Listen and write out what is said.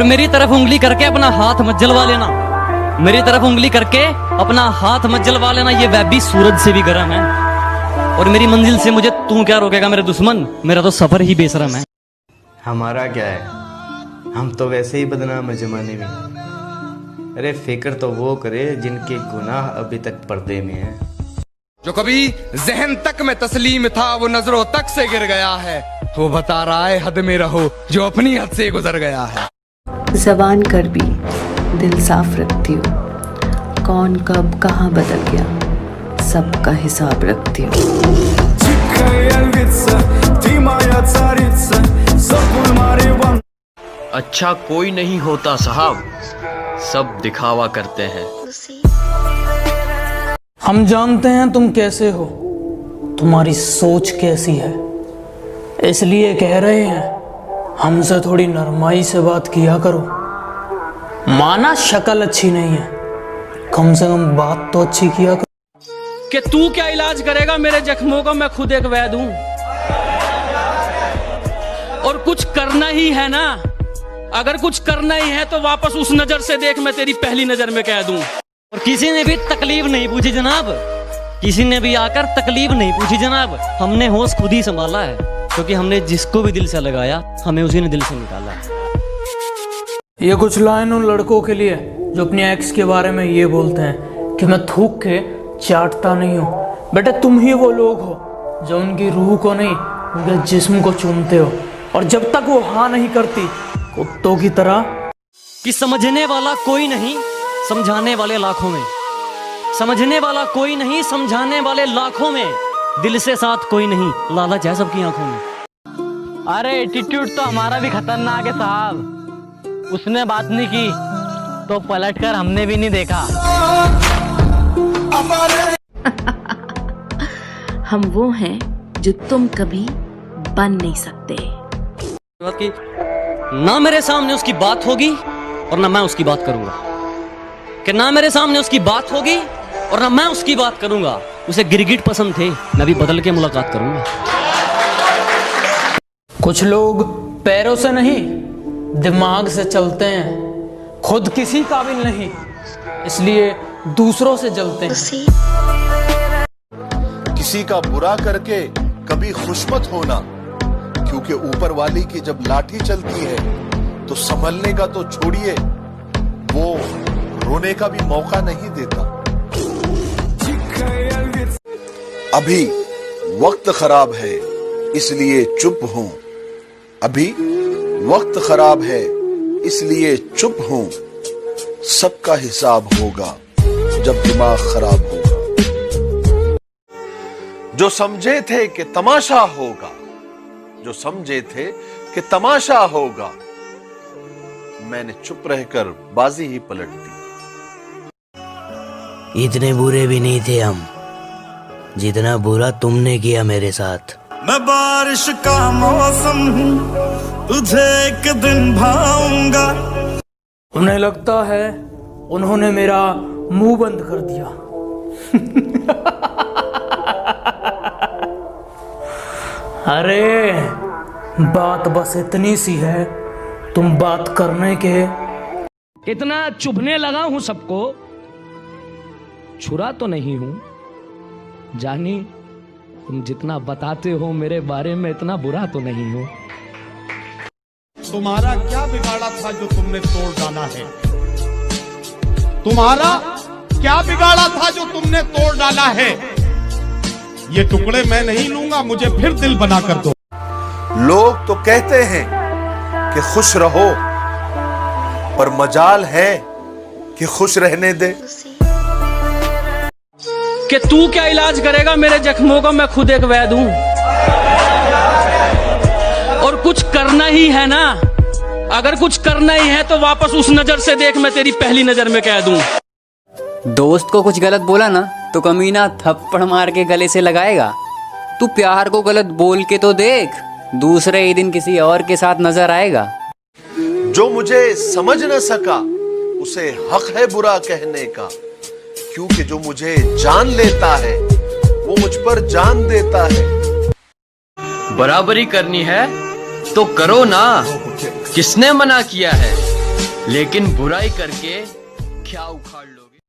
और मेरी तरफ उंगली करके अपना हाथ मत जलवा लेना, मेरी तरफ उंगली करके अपना हाथ मत जलवा लेना, ये वह भी सूरज से भी गर्म है। और मेरी मंजिल से मुझे तू क्या रोकेगा मेरे दुश्मन, मेरा तो सफर ही बेशरम है। हमारा क्या है, हम तो वैसे ही बदनाम है जमाने में। अरे फिक्र तो वो करे जिनके गुनाह अभी तक पर्दे में है। जो कभी जहन तक में तस्लीम था वो नजरों तक से गिर गया है, वो बता रहा है हद में रहो जो अपनी हद से गुजर गया है। ज़बान कर भी दिल साफ रखती हूँ, कौन कब कहाँ बदल गया सबका हिसाब रखती हूँ। अच्छा कोई नहीं होता साहब, सब दिखावा करते हैं। हम जानते हैं तुम कैसे हो, तुम्हारी सोच कैसी है, इसलिए कह रहे हैं हमसे थोड़ी नरमाई से बात किया करो। माना शक्ल अच्छी नहीं है, कम से कम बात तो अच्छी किया करो। कि तू क्या इलाज करेगा मेरे जख्मों का, मैं खुद एक वैद हूं। और कुछ करना ही है ना, अगर कुछ करना ही है तो वापस उस नजर से देख, मैं तेरी पहली नजर में कह दूं। और किसी ने भी तकलीफ नहीं पूछी जनाब, किसी ने भी आकर तकलीफ नहीं पूछी जनाब, हमने होश खुद ही संभाला है, क्योंकि हमने जिसको भी दिल से लगाया हमें उसी ने दिल से निकाला है। ये कुछ लाइन उन लड़कों के लिए जो अपने एक्स के बारे में ये बोलते हैं कि मैं थूक के चाटता नहीं हूँ। बेटा तुम ही वो लोग हो जो उनकी रूह को नहीं, उनके जिस्म को चूमते हो, और जब तक वो हाँ नहीं करती कुत्तों की तरह। कि समझने वाला कोई नहीं, समझाने वाले लाखों में, समझने वाला कोई नहीं, समझाने वाले लाखों में, दिल से साथ कोई नहीं, लालच है सबकी आंखों में। अरे एटीट्यूड तो हमारा भी खतरनाक है साहब, उसने बात नहीं की तो पलटकर हमने भी नहीं देखा। हम वो हैं जो तुम कभी बन नहीं सकते। ना मेरे सामने उसकी बात होगी और ना मैं उसकी बात करूंगा, कि ना मेरे सामने उसकी बात होगी और ना मैं उसकी बात करूंगा। उसे गिरगिट पसंद थे, मैं भी बदल के मुलाकात करूंगा। कुछ लोग पैरों से नहीं दिमाग से चलते हैं, खुद किसी काबिल नहीं इसलिए दूसरों से जलते हैं। किसी का बुरा करके कभी खुश मत होना, क्योंकि ऊपर वाली की जब लाठी चलती है तो संभलने का तो छोड़िए, वो रोने का भी मौका नहीं देता। अभी वक्त खराब है इसलिए चुप हूं, अभी वक्त खराब है इसलिए चुप हूं, सबका हिसाब होगा जब दिमाग खराब होगा। जो समझे थे कि तमाशा होगा, जो समझे थे कि तमाशा होगा, मैंने चुप रहकर बाजी ही पलट दी। इतने बुरे भी नहीं थे हम जितना बुरा तुमने किया मेरे साथ। मैं बारिश का मौसम हूँ, तुझे एक दिन भाऊंगा। उन्हें लगता है उन्होंने मेरा मुंह बंद कर दिया। अरे बात बस इतनी सी है, तुम बात करने के इतना चुभने लगा हूं सबको, छुरा तो नहीं हूं। जानी तुम जितना बताते हो मेरे बारे में इतना बुरा तो नहीं हूं। तुम्हारा क्या बिगाड़ा था जो तुमने तोड़ डाला है, तुम्हारा क्या बिगाड़ा था जो तुमने तोड़ डाला है। ये टुकड़े मैं नहीं लूंगा, मुझे फिर दिल बना कर दो। लोग तो कहते हैं कि खुश रहो, पर मजाल है कि खुश रहने दे। कि तू क्या इलाज करेगा मेरे जख्मों का, मैं खुद एक वैद हूं। और कुछ करना ही है ना, अगर कुछ करना ही है तो वापस उस नजर से देख, मैं तेरी पहली नजर में कह दूं। दोस्त को कुछ गलत बोला ना तो कमीना थप्पड़ मार के गले से लगाएगा। तू प्यार को गलत बोल के तो देख, दूसरे ही दिन किसी और के साथ नजर आएगा। जो मुझे समझ न सका उसे हक है बुरा कहने का, क्योंकि जो मुझे जान लेता है वो मुझ पर जान देता है। बराबरी करनी है तो करो ना, किसने मना किया है। लेकिन बुराई करके क्या उखाड़ लो।